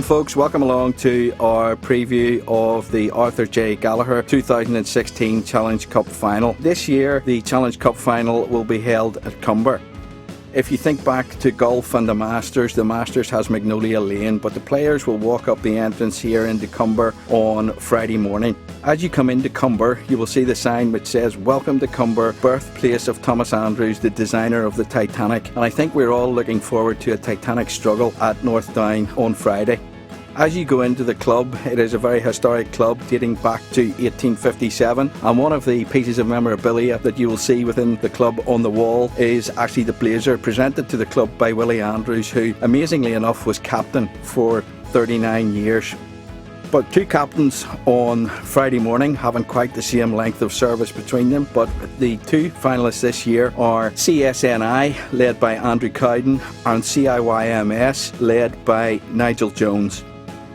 Welcome folks, welcome along to our preview of the Arthur J Gallagher 2016 Challenge Cup Final. This year the Challenge Cup Final will be held at Cumber. If you think back to golf and the Masters has Magnolia Lane, but the players will walk up the entrance here into Cumber on Friday morning. As you come into Cumber, you will see the sign which says, "Welcome to Cumber, birthplace of Thomas Andrews, the designer of the Titanic." And I think we're all looking forward to a Titanic struggle at North Down on Friday. As you go into the club, it is a very historic club dating back to 1857, and one of the pieces of memorabilia that you will see within the club on the wall is actually the blazer presented to the club by Willie Andrews, who amazingly enough was captain for 39 years. But two captains on Friday morning haven't quite the same length of service between them, but the two finalists this year are CSNI, led by Andrew Cowden, and CIYMS, led by Nigel Jones.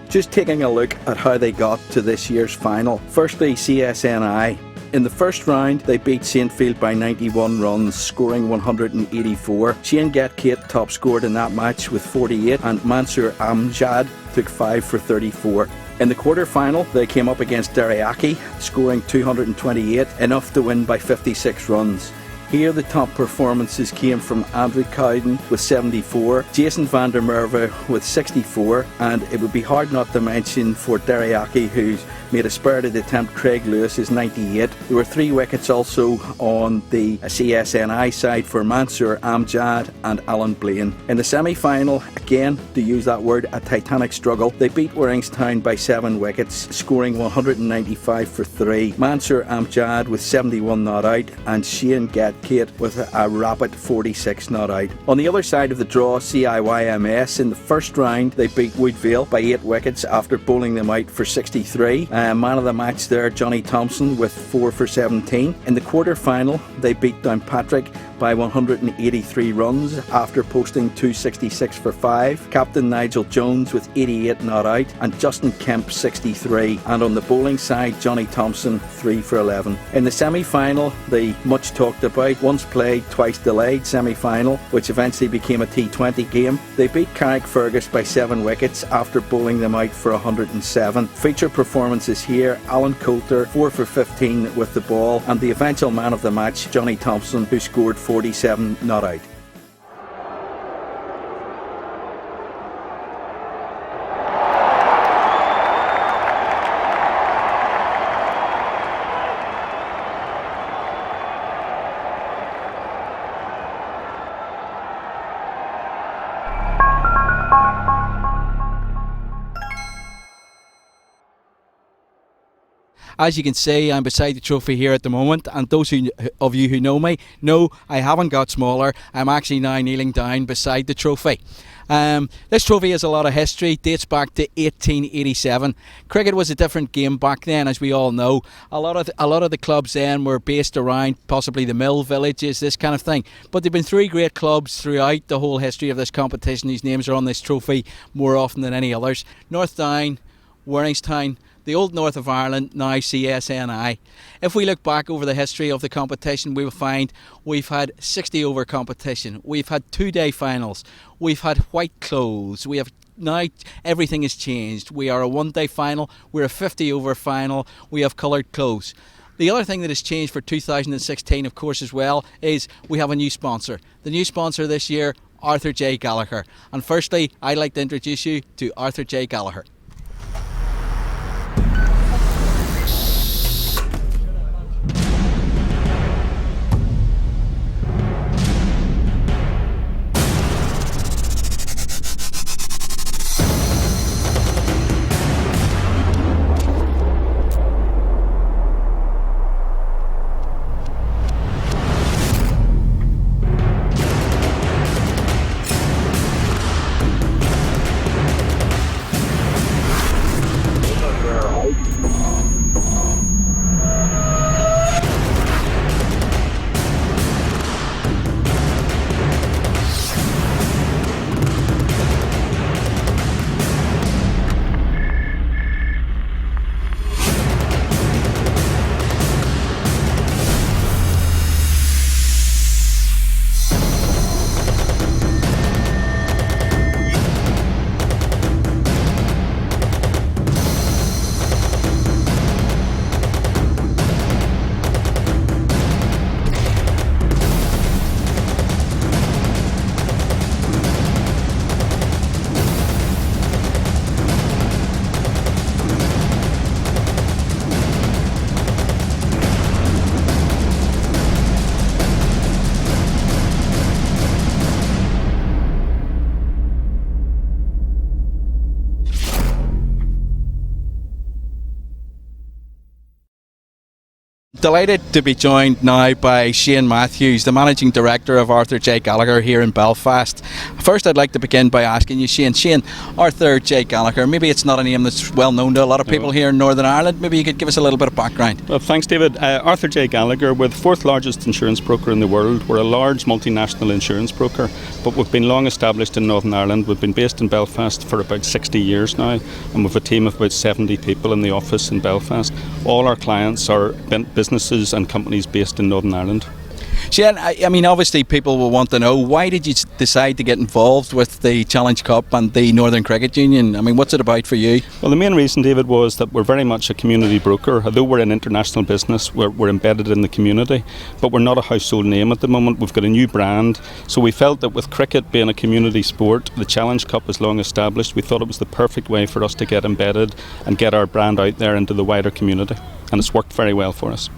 Just taking a look at how they got to this year's final. Firstly, CSNI. In the first round, they beat Saintfield by 91 runs, scoring 184. Shane Gatcate top scored in that match with 48, and Mansour Amjad took 5 for 34. In the quarter-final, they came up against Derryaki, scoring 228, enough to win by 56 runs. Here the top performances came from Andrew Cowden with 74, Jason van der Merwe with 64, and it would be hard not to mention for Derryaki, who's made a spirited attempt, Craig Lewis's 98. There were 3 wickets also on the CSNI side for Mansour Amjad and Alan Blaine. In the semi-final, again, to use that word, a Titanic struggle, they beat Warringstown by 7 wickets, scoring 195 for 3. Mansour Amjad with 71 not out, and Shane Gatcate with a rapid 46 not out. On the other side of the draw, CIYMS, in the first round they beat Woodvale by 8 wickets after bowling them out for 63. Man of the match there, Johnny Thompson, with 4 for 17. In the quarter-final, they beat Downpatrick by 183 runs after posting 266 for 5. Captain Nigel Jones with 88 not out, and Justin Kemp 63. And on the bowling side, Johnny Thompson 3 for 11. In the semi-final, the much talked about, once played, twice delayed semi-final, which eventually became a T20 game, they beat Carrickfergus by 7 wickets after bowling them out for 107. Feature performances here, Alan Coulter 4 for 15 with the ball, and the eventual man of the match, Johnny Thompson, who scored 47 not out. As you can see, I'm beside the trophy here at the moment, and those of you who know me know I haven't got smaller. I'm actually now kneeling down beside the trophy. This trophy has a lot of history, dates back to 1887. Cricket was a different game back then, as we all know. A lot of the clubs then were based around possibly the mill villages, this kind of thing. But there have been 3 great clubs throughout the whole history of this competition. These names are on this trophy more often than any others. North Down, Warringstown, the old north of Ireland, now CSNI. If we look back over the history of the competition, we will find we've had 60 over competition, we've had 2-day finals, we've had white clothes, we have now everything has changed. We are a 1-day final, we're a 50 over final, we have coloured clothes. The other thing that has changed for 2016, of course, as well, is we have a new sponsor. The new sponsor this year, Arthur J Gallagher. And firstly, I'd like to introduce you to Arthur J Gallagher. delighted to be joined now by Shane Matthews, the Managing Director of Arthur J Gallagher here in Belfast. First, I'd like to begin by asking you, Shane, Arthur J Gallagher, maybe it's not a name that's well known to a lot of people here in Northern Ireland. Maybe you could give us a little bit of background. Well, thanks, David. Arthur J Gallagher, we're the fourth largest insurance broker in the world. We're a large multinational insurance broker, but we've been long established in Northern Ireland. We've been based in Belfast for about 60 years now, and we've a team of about 70 people in the office in Belfast. All our clients are businesses and companies based in Northern Ireland. Shane, I mean, obviously people will want to know, why did you decide to get involved with the Challenge Cup and the Northern Cricket Union? I mean, what's it about for you? Well, the main reason, David, was that we're very much a community broker. Although we're an international business, we're embedded in the community, but we're not a household name at the moment. We've got a new brand, so we felt that with cricket being a community sport, the Challenge Cup is long established. We thought it was the perfect way for us to get embedded and get our brand out there into the wider community, and it's worked very well for us.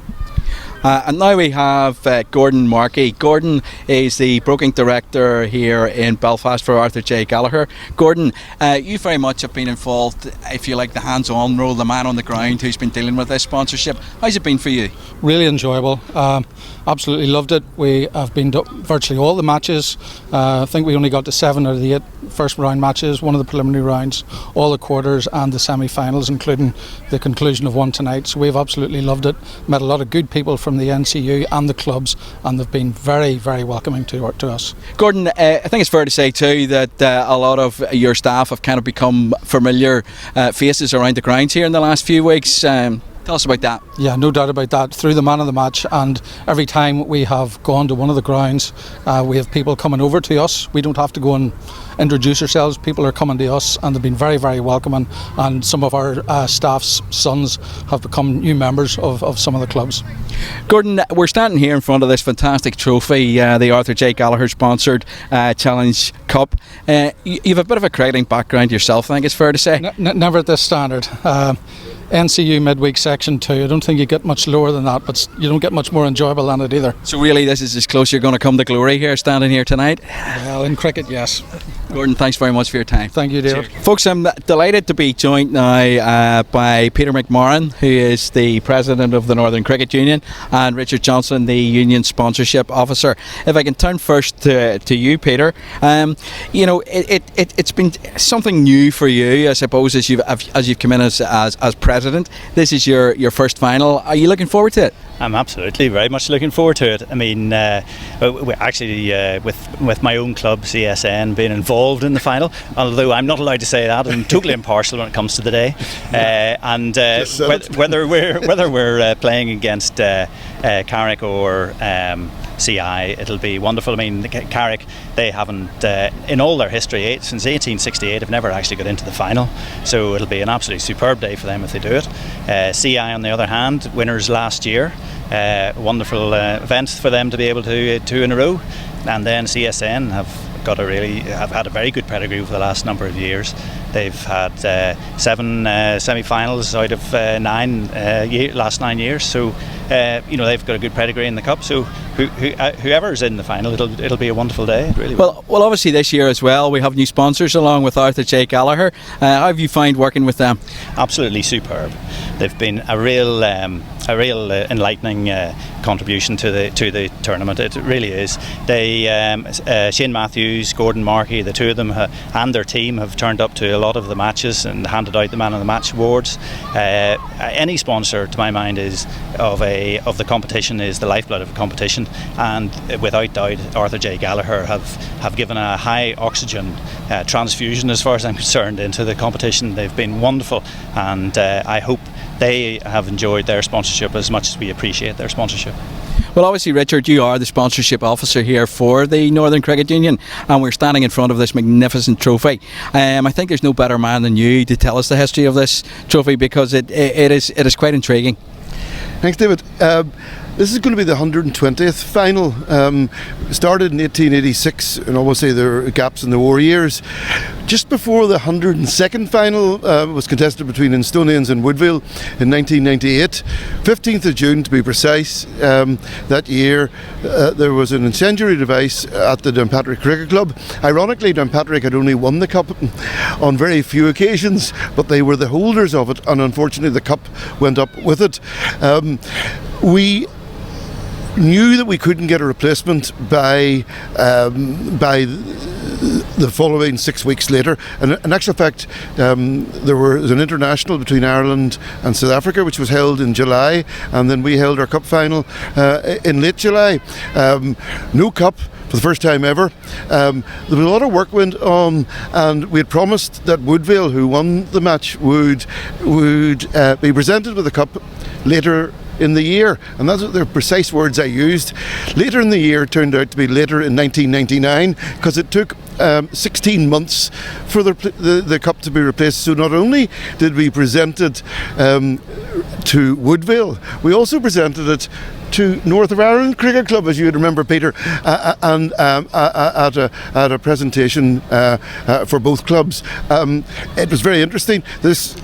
And now we have Gordon Markey. Gordon is the broking director here in Belfast for Arthur J Gallagher. Gordon, you very much have been involved, if you like, the hands-on role, the man on the ground who's been dealing with this sponsorship. How's it been for you? Really enjoyable. Absolutely loved it. We have been to virtually all the matches. I think we only got to 7 out of the 8 first round matches, one of the preliminary rounds, all the quarters and the semi-finals, including the conclusion of one tonight. So we've absolutely loved it. Met a lot of good people from the NCU and the clubs, and they've been very, very welcoming to us. Gordon, I think it's fair to say too that a lot of your staff have kind of become familiar faces around the grounds here in the last few weeks. Tell us about that. Yeah, no doubt about that. Through the man of the match, and every time we have gone to one of the grounds, we have people coming over to us. We don't have to go and introduce ourselves. People are coming to us, and they've been very, very welcoming. And some of our staff's sons have become new members of some of the clubs. Gordon, we're standing here in front of this fantastic trophy, the Arthur J Gallagher sponsored Challenge Cup. You've a bit of a cricketing background yourself, I think it's fair to say. Never at this standard. NCU midweek section 2, I don't think you get much lower than that, but you don't get much more enjoyable than it either. So really this is as close you're going to come to glory here, standing here tonight? Well, in cricket, yes. Gordon, thanks very much for your time. Thank you, David. Cheers. Folks, I'm delighted to be joined now by Peter McMorran, who is the President of the Northern Cricket Union, and Richard Johnson, the Union Sponsorship Officer. If I can turn first to you, Peter. You know, it's been something new for you, I suppose, as you've come in as President. This is your first final. Are you looking forward to it? I'm absolutely very much looking forward to it. I mean, we're actually with my own club CSN being involved in the final, although I'm not allowed to say that. I'm totally impartial when it comes to the day. And whether we're playing against Carrick or CI, it'll be wonderful. I mean, Carrick, they haven't, in all their history, since 1868, have never actually got into the final. So it'll be an absolutely superb day for them if they do it. CI, on the other hand, winners last year. Wonderful event for them to be able to 2 in a row. And then CSN have had a very good pedigree over the last number of years. They've had 7 semi-finals out of 9 last 9 years. So they've got a good pedigree in the cup. So whoever's in the final, it'll be a wonderful day. Really. Well, obviously this year as well, we have new sponsors along with Arthur J Gallagher. How have you found working with them? Absolutely superb. They've been a real enlightening contribution to the tournament. It really is. They Shane Matthews, Gordon Markey, the two of them and their team have turned up to a lot of the matches and handed out the Man of the Match awards. Any sponsor, to my mind, of the competition is the lifeblood of a competition, and without doubt, Arthur J Gallagher have given a high oxygen transfusion, as far as I'm concerned, into the competition. They've been wonderful, and I hope they have enjoyed their sponsorship as much as we appreciate their sponsorship. Well, obviously, Richard, you are the sponsorship officer here for the Northern Cricket Union, and we're standing in front of this magnificent trophy. I think there's no better man than you to tell us the history of this trophy, because it is quite intriguing. Thanks, David. This is going to be the 120th final. Started in 1886, and obviously there are gaps in the war years. Just before the 102nd final was contested between Instonians and Woodville in 1998. 15th of June to be precise. That year there was an incendiary device at the Downpatrick Cricket Club. Ironically, Downpatrick had only won the cup on very few occasions, but they were the holders of it, and unfortunately the cup went up with it. We knew that we couldn't get a replacement by the following 6 weeks later. And in actual fact, there was an international between Ireland and South Africa, which was held in July, and then we held our cup final in late July. No cup for the first time ever. There was a lot of work went on, and we had promised that Woodville, who won the match, would be presented with a cup later in the year, and that's the precise words I used. Later in the year turned out to be later in 1999, because it took 16 months for the cup to be replaced. So not only did we present it to Woodville, we also presented it to North of Ireland Cricket Club, as you would remember, Peter, and at a presentation for both clubs. It was very interesting. This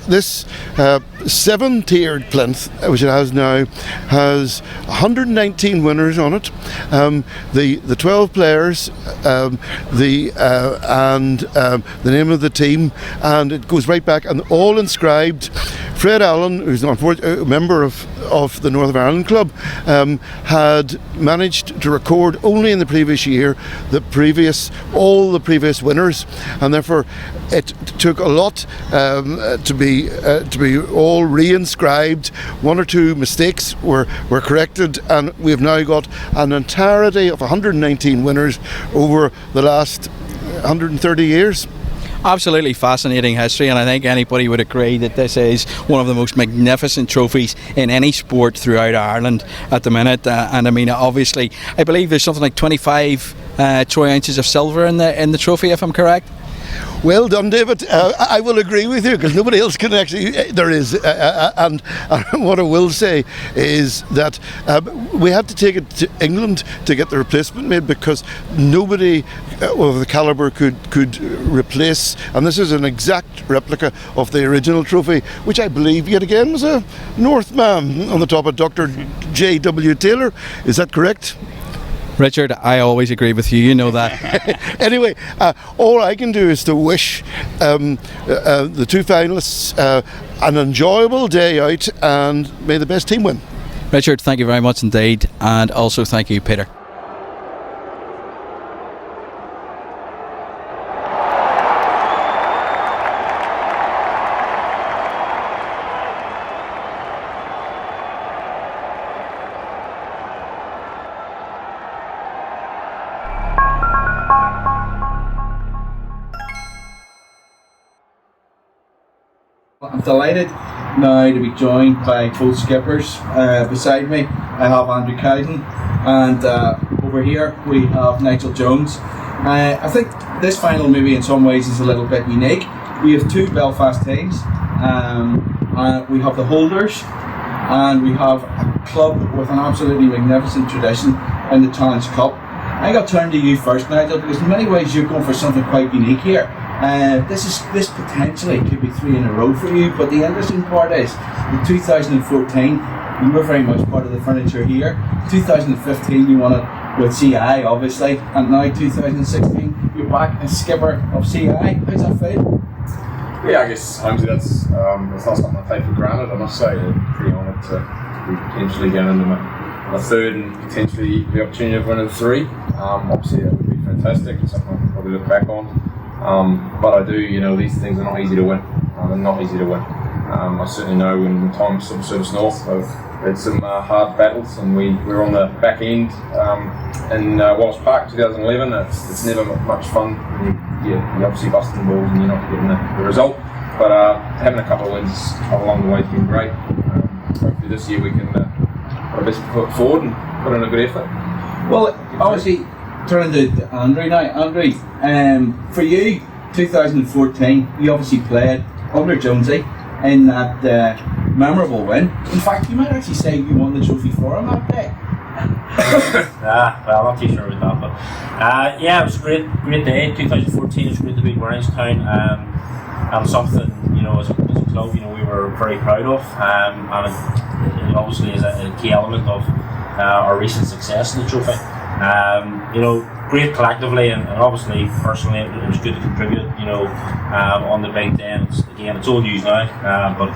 7-tiered plinth, which it has now, has 119 winners on it. The 12 players, and the name of the team, and it goes right back, and all inscribed. Fred Allen, who's a member of the North of Ireland Club, had managed to record only in the previous year all the previous winners, and therefore it took a lot to be all re-inscribed. One or two mistakes were corrected, and we've now got an entirety of 119 winners over the last 130 years. Absolutely fascinating history, and I think anybody would agree that this is one of the most magnificent trophies in any sport throughout Ireland at the minute. And I mean, obviously, I believe there's something like 25 troy ounces of silver in the trophy, if I'm correct. Well done, David. I will agree with you, because nobody else can actually. There is, and what I will say is that we had to take it to England to get the replacement made, because nobody of the calibre could replace. And this is an exact replica of the original trophy, which I believe yet again was a Northman on the top of Dr. J W Taylor. Is that correct? Richard, I always agree with you, you know that. Anyway, all I can do is to wish the two finalists an enjoyable day out, and may the best team win. Richard, thank you very much indeed, and also thank you, Peter. I'm delighted now to be joined by both skippers. Beside me I have Andrew Cowden, and over here we have Nigel Jones. I think this final maybe in some ways is a little bit unique. We have two Belfast teams. We have the holders, and we have a club with an absolutely magnificent tradition in the Challenge Cup. I got turned to you first, Nigel, because in many ways you're going for something quite unique here. This potentially could be 3 in a row for you, but the interesting part is in 2014 you were very much part of the furniture here. 2015 you won it with CI, obviously, and now 2016 you're back as skipper of CI. How's that feel? Yeah, I guess Holmesy, that's not something I take for granted. I must say, I'm pretty honoured to be potentially going into my third and potentially the opportunity of winning 3. Obviously that would be fantastic. It's something I can probably look back on. But I do, these things are not easy to win. They're not easy to win. I certainly know when time served us north, I've had some hard battles, and we were on the back end in Wallace Park 2011. It's never much fun when you're obviously busting balls and you're not getting the result. But having a couple of wins along the way has been great. Hopefully this year we can put our best foot forward and put in a good effort. Well, obviously, turning to Andrew now. Andrew, for you, 2014, you obviously played under Jonesy in that memorable win. In fact, you might actually say you won the trophy for him that day. Well, I'm not too sure about that, but yeah, it was a great day. 2014, it was great to beat Warringstown, and something, you know, as a club, you know, we were very proud of, and it obviously is a key element of our recent success in the trophy. You know, great collectively, and obviously personally, it was good to contribute, you know, on the big day. And it's old news now, but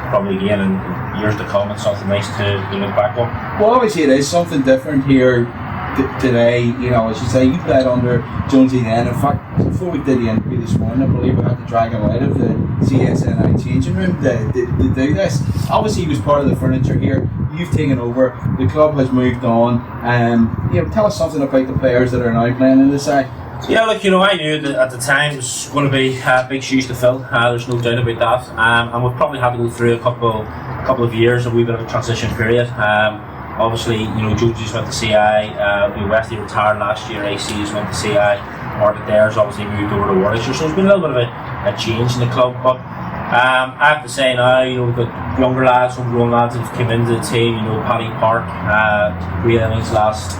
probably again in years to come, it's something nice to look back on. Well, obviously it is something different here today. You know, as you say, you played under Jonesy then. In fact, before we did the interview this morning, I believe we had to drag him out of the CSNI changing room to do this. Obviously, he was part of the furniture here. You've taken over. The club has moved on. You know, tell us something about the players that are now playing in the side. Yeah, look, you know, I knew that at the time it was going to be big shoes to fill. There's no doubt about that. And we've probably had to go through a couple of years, a wee bit of a transition period. Obviously, you know, Jonesy's went to CI, Westy retired last year, AC's went to CI, Margaret Dare's obviously moved over to Warwickshire, so there's been a little bit of a change in the club. But I have to say now, you know, we've got younger lads, homegrown lads that have come into the team. You know, Paddy Park, great innings last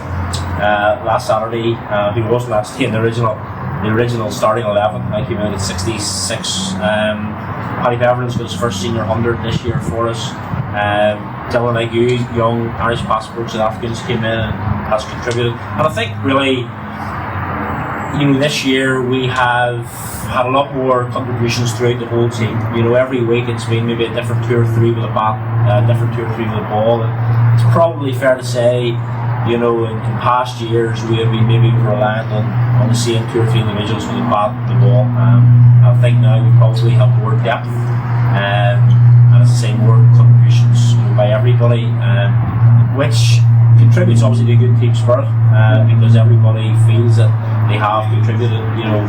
Saturday. He wasn't actually in the original starting 11. I came in at 66. Paddy Beveran's got his first senior 100 this year for us. Dylan Agu, young Irish passport South Africans, came in and has contributed. And I think really, you know, this year we have had a lot more contributions throughout the whole team. You know, every week it's been maybe a different 2 or 3 with a bat, a different 2 or 3 with a ball. And it's probably fair to say, you know, in past years we have been maybe reliant on the same 2 or 3 individuals with the bat and the ball. I think now we probably have more depth, and as I say, more contributions, you know, by everybody, which contributes obviously to a good team spirit, because everybody feels that they have contributed, you know,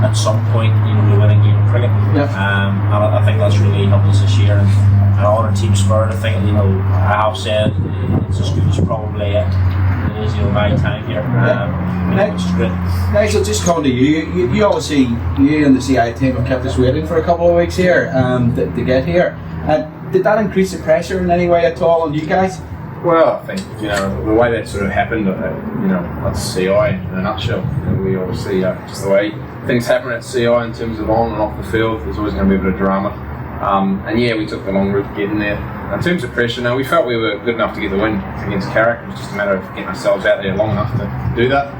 at some point, you know, to winning game of cricket. Yeah. And I think that's really helped us this year. And on our team spirit, I think, you know, I have said it's as good as probably it is, you know, my time here. Which is great. Nigel, just coming to you. You obviously, you and the CI team have kept us waiting for a couple of weeks here to get here. Did that increase the pressure in any way at all on you guys? Well, I think, you know, the way that sort of happened, you know, that's CI in a nutshell. You know, we obviously, just the way things happen at CI in terms of on and off the field, there's always going to be a bit of drama. And yeah, we took the long route getting there. In terms of pressure, no, we felt we were good enough to get the win against Carrick. It was just a matter of getting ourselves out there long enough to do that.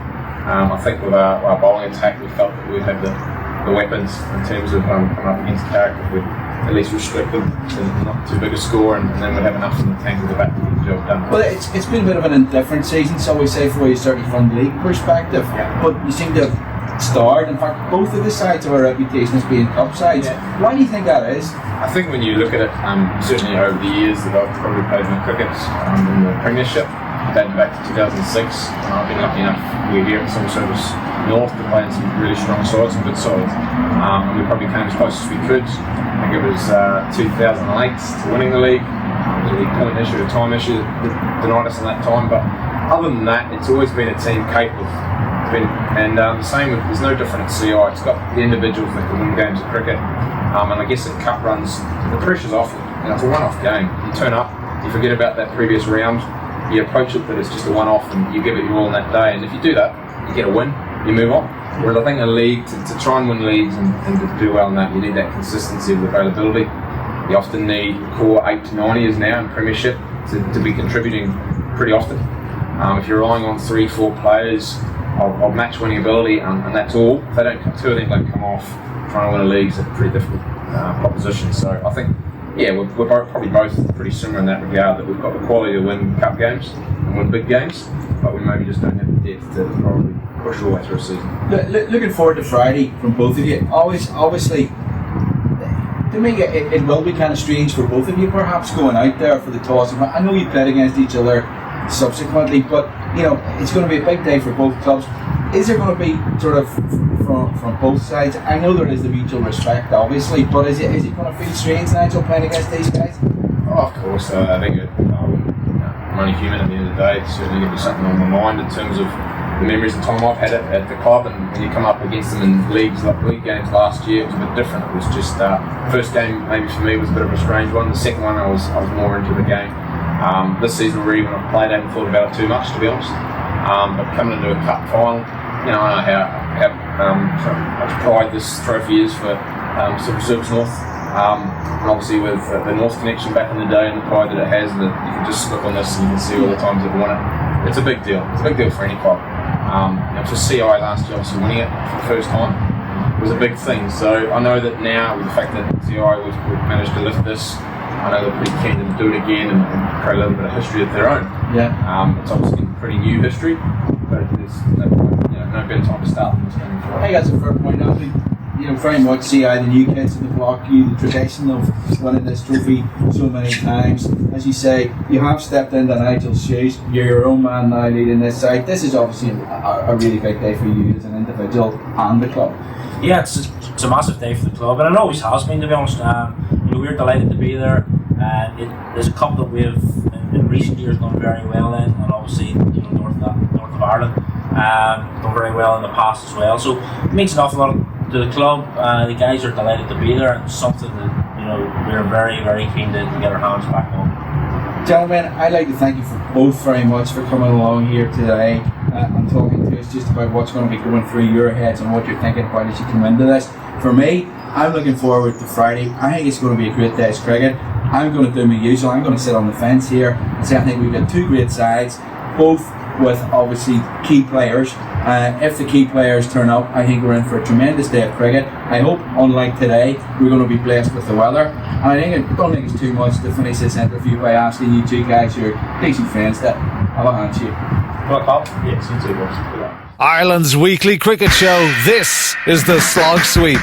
I think with our bowling attack, we felt that we'd have the weapons in terms of coming up against Carrick if we'd at least restrict them to not too big a score, and then we'd have enough in the tank at the back to get the job done. Well, it's been a bit of an indifferent season, so we say, for you, certainly from the league perspective. Yeah. But you seem to have starred. In fact, both of the sides have a reputation as being cup sides. Yeah. Why do you think that is? I think when you look at it, certainly over the years that I've probably played my cricket in the Premiership, dating back to 2006, and I've been lucky enough, we're here at Civil Service North to play in some really strong sides, some good sides, and we probably came as close as we could. I think it was 2008 to winning the league. It was a point issue, a time issue that denied us in that time, but other than that, it's always been a team capable. And the same, there's no different at CI. It's got the individuals that can win games of cricket, and I guess at cup runs, the pressure's off. You know, it's a one-off game. You turn up, you forget about that previous round, you approach it that it's just a one-off, and you give it your all on that day. And if you do that, you get a win, you move on. Whereas I think a league, to try and win leagues and to do well in that, you need that consistency of availability. You often need core 8 to 9 years now in Premiership to be contributing pretty often. If you're relying on 3-4 players of match winning ability, and that's all, if they don't, 2 of them don't come off, trying to win a league is a pretty difficult proposition. So I think, yeah, we're probably both pretty similar in that regard, that we've got the quality to win cup games and win big games, but we maybe just don't have the depth to probably push all the way through a season. Looking forward to Friday from both of you. Obviously, to me, it will be kind of strange for both of you, perhaps, going out there for the toss. I know you played against each other subsequently, but you know, it's going to be a big day for both clubs. Is there going to be sort of from both sides? I know there is the mutual respect, obviously, but is it going to feel strange, Nigel, playing against these guys? Oh, of course. I think I'm only human at the end of the day. It's certainly going to be something on my mind in terms of the memories of time I've had at the club, and when you come up against them in leagues like league games last year, it was a bit different. It was just first game maybe for me was a bit of a strange one. The second one I was more into the game. This season really, when I've played, I haven't thought about it too much, to be honest. But coming into a cup final, I know how much pride this trophy is for Civil Service North. And obviously with the North connection back in the day and the pride that it has, and you can just look on this and you can see all the times they've won it. It's a big deal. It's a big deal for any club. For CI last year, obviously winning it for the first time was a big thing. So I know that now, with the fact that CI we've managed to lift this, I know they're pretty keen to do it again and create a little bit of history of their own. Yeah. It's obviously pretty new history, but there's no better time to start than this coming forward. I think that's a fair point, Anthony. Very much CI, the new kids in the block, the tradition of winning this trophy so many times. As you say, you have stepped into Nigel's shoes. You're your own man now leading this side. This is obviously a really big day for you as an individual and the club. Yeah, it's a massive day for the club, and it always has been, to be honest. We're delighted to be there. There's a cup that we've in recent years done very well in, and obviously north of Ireland done very well in the past as well. So it means an awful lot to the club. The guys are delighted to be there, and it's something that we're very, very keen to get our hands back on. Gentlemen, I'd like to thank you both very much for coming along here today and talking to us just about what's going to be going through your heads and what you're thinking about as you come into this. For me, I'm looking forward to Friday. I think it's going to be a great day's cricket. I'm going to do my usual. I'm going to sit on the fence here and say I think we've got two great sides, both with obviously key players. If the key players turn up, I think we're in for a tremendous day of cricket. I hope, unlike today, we're going to be blessed with the weather. And I don't think it's too much to finish this interview by asking you two guys, who are decent friends, that have a handshake. Yes, you too, boss. Ireland's weekly cricket show. This is the Slog Sweep.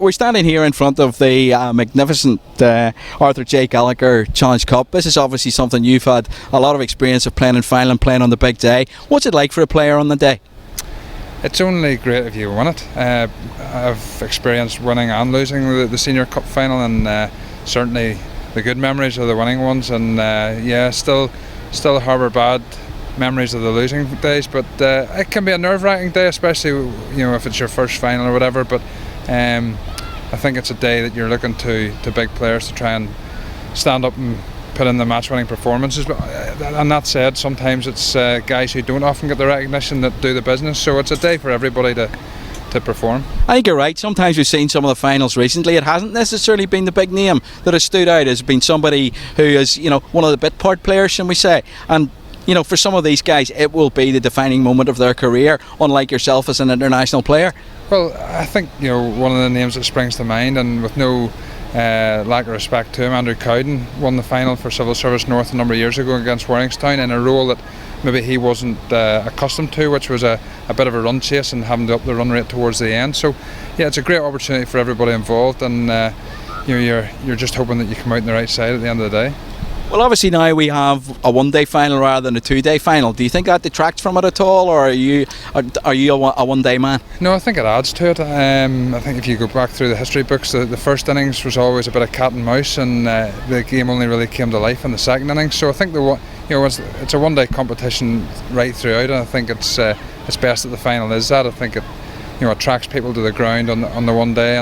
We're standing here in front of the magnificent Arthur J Gallagher Challenge Cup. This is obviously something you've had a lot of experience of playing in final and playing on the big day. What's it like for a player on the day? It's only great if you win it. I've experienced winning and losing the Senior Cup final, and certainly the good memories are the winning ones, and still harbour bad memories of the losing days, but it can be a nerve-wracking day, especially if it's your first final or whatever. But I think it's a day that you're looking to big players to try and stand up and put in the match-winning performances. But and that said, sometimes it's guys who don't often get the recognition that do the business. So it's a day for everybody to perform. I think you're right. Sometimes we've seen some of the finals recently. It hasn't necessarily been the big name that has stood out. It's been somebody who is one of the bit part players, shall we say. And for some of these guys, it will be the defining moment of their career, unlike yourself as an international player. Well, I think one of the names that springs to mind, and with no lack of respect to him, Andrew Cowden won the final for Civil Service North a number of years ago against Warringstown in a role that maybe he wasn't accustomed to, which was a bit of a run chase and having to up the run rate towards the end. So yeah, it's a great opportunity for everybody involved, and you're just hoping that you come out on the right side at the end of the day. Well, obviously now we have a one-day final rather than a two-day final. Do you think that detracts from it at all, or are you a one-day man? No, I think it adds to it. I think if you go back through the history books, the first innings was always a bit of cat and mouse, and the game only really came to life in the second innings. So I think it's a one-day competition right throughout, and I think it's best that the final is that. I think it attracts people to the ground on the one day,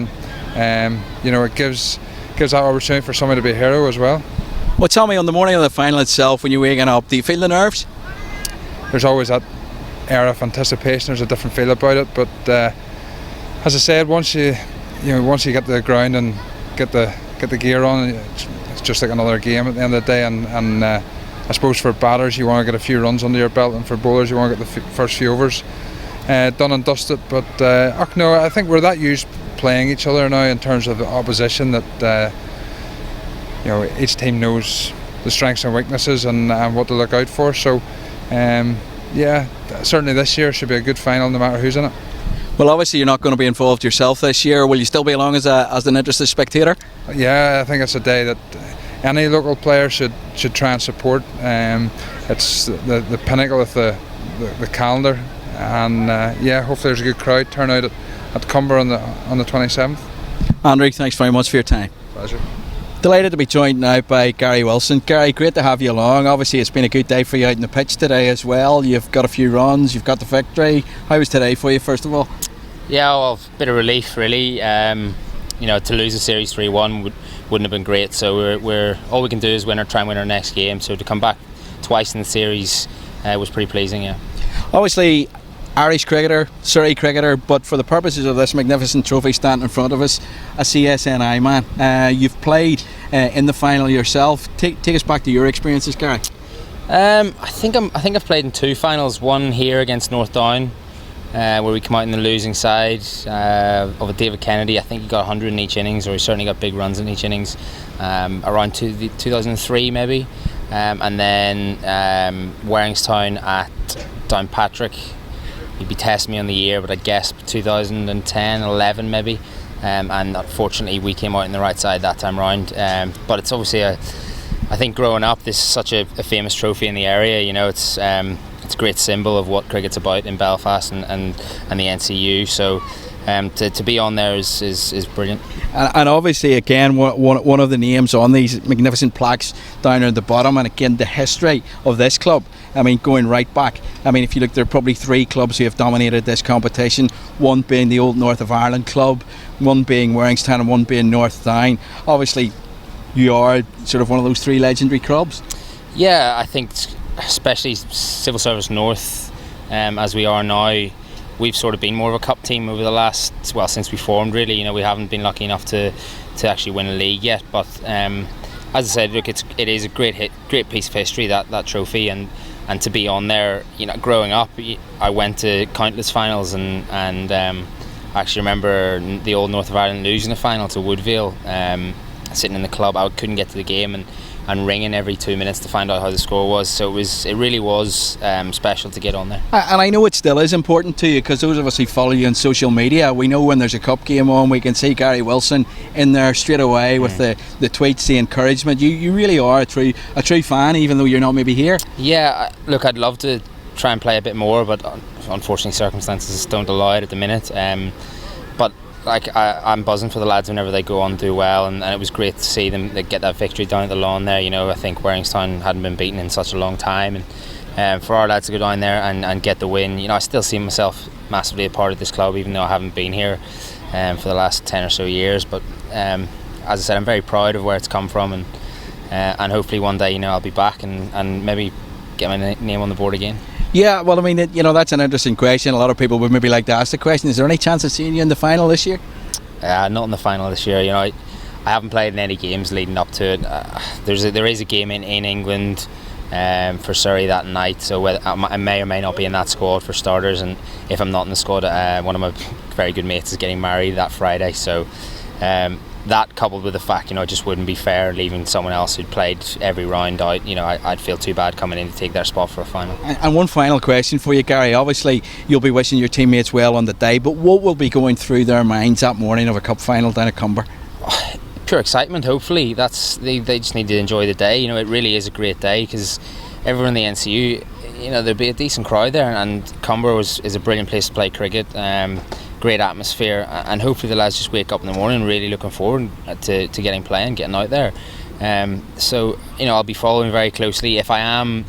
and it gives that opportunity for somebody to be a hero as well. Well, tell me, on the morning of the final itself, when you're waking up, do you feel the nerves? There's always that air of anticipation. There's a different feel about it, but as I said, once you get to the ground and get the gear on, it's just like another game at the end of the day. And I suppose for batters, you want to get a few runs under your belt, and for bowlers, you want to get the first few overs done and dusted. But no, I think we're that used playing each other now in terms of the opposition that. Each team knows the strengths and weaknesses and what to look out for. So, certainly this year should be a good final, no matter who's in it. Well, obviously you're not going to be involved yourself this year. Will you still be along as an interested spectator? Yeah, I think it's a day that any local player should try and support. It's the pinnacle of the calendar, and hopefully there's a good crowd turnout at Cumber on the 27th. Andrew, thanks very much for your time. Pleasure. Delighted to be joined now by Gary Wilson. Gary, great to have you along. Obviously it's been a good day for you out in the pitch today as well. You've got a few runs, you've got the victory. How was today for you, first of all? Yeah, well, a bit of relief really. To lose the series 3-1 wouldn't have been great, so we're all we can do is try and win our next game. So to come back twice in the series was pretty pleasing. Yeah. Obviously Irish cricketer, Surrey cricketer, but for the purposes of this magnificent trophy standing in front of us, a CSNI man. You've played in the final yourself. Take us back to your experiences, Gary. I think I've played in 2 finals. One here against North Down, where we come out in the losing side of a David Kennedy. I think he got 100 in each innings, or he certainly got big runs in each innings. Around 2003 maybe, and then Warringstown at Downpatrick. He'd be testing me on the year, but I guess 2010, 11 maybe, and unfortunately we came out in the right side that time round. But it's obviously I think growing up, this is such a famous trophy in the area. It's a great symbol of what cricket's about in Belfast and the NCU. So to be on there is brilliant. And obviously, again, one of the names on these magnificent plaques down at the bottom, and again, the history of this club. I mean, going right back. I mean, if you look, there are probably 3 clubs who have dominated this competition. One being the old North of Ireland club, one being Warringstown, and one being North Down. Obviously, you are sort of one of those 3 legendary clubs. Yeah, I think especially Civil Service North, as we are now, we've sort of been more of a cup team over the last, since we formed really. We haven't been lucky enough to actually win a league yet, but as I said, look, it is a great piece of history, that trophy, and to be on there. Growing up, I went to countless finals, and I actually remember the old North of Ireland losing the final to Woodville, sitting in the club. I couldn't get to the game and ringing every 2 minutes to find out how the score was. So it really was special to get on there. And I know it still is important to you, because those of us who follow you on social media, we know when there's a cup game on, we can see Gary Wilson in there straight away with the tweets, the encouragement. You really are a true fan, even though you're not maybe here. Yeah, look, I'd love to try and play a bit more, but unfortunately circumstances don't allow it at the minute. But I'm buzzing for the lads whenever they go on and do well, and it was great to see them get that victory down at the lawn there. I think Warringstown hadn't been beaten in such a long time, and for our lads to go down there and get the win, I still see myself massively a part of this club, even though I haven't been here for the last 10 or so years. But as I said, I'm very proud of where it's come from, and hopefully one day I'll be back and maybe get my name on the board again. Yeah, well, I mean, that's an interesting question. A lot of people would maybe like to ask the question, is there any chance of seeing you in the final this year? Not in the final this year. I haven't played in any games leading up to it. There is a game in England for Surrey that night, so I may or may not be in that squad for starters, and if I'm not in the squad, one of my very good mates is getting married that Friday, so that coupled with the fact it just wouldn't be fair leaving someone else who'd played every round out. I'd feel too bad coming in to take their spot for a final. And one final question for you, Gary. Obviously you'll be wishing your teammates well on the day, but what will be going through their minds that morning of a cup final down at Cumber? Pure excitement, hopefully. They just need to enjoy the day. It really is a great day, because everyone in the NCU, there'll be a decent crowd there, and Cumber is a brilliant place to play cricket. Great atmosphere, and hopefully the lads just wake up in the morning really looking forward to getting out there. So I'll be following very closely. If I am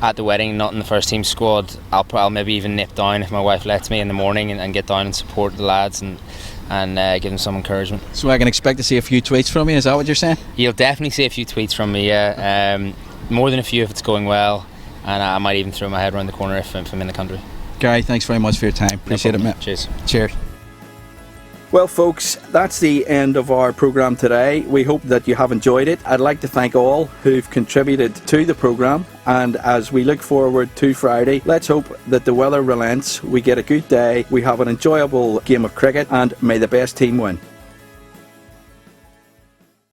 at the wedding, not in the first team squad, I'll maybe even nip down if my wife lets me in the morning and get down and support the lads and give them some encouragement. So I can expect to see a few tweets from you, is that what you're saying? You'll definitely see a few tweets from me, yeah. More than a few if it's going well, and I might even throw my head around the corner if I'm in the country. Gary, thanks very much for your time. Appreciate it, mate. Cheers. Well, folks, that's the end of our programme today. We hope that you have enjoyed it. I'd like to thank all who've contributed to the programme, and as we look forward to Friday, let's hope that the weather relents, we get a good day, we have an enjoyable game of cricket, and may the best team win.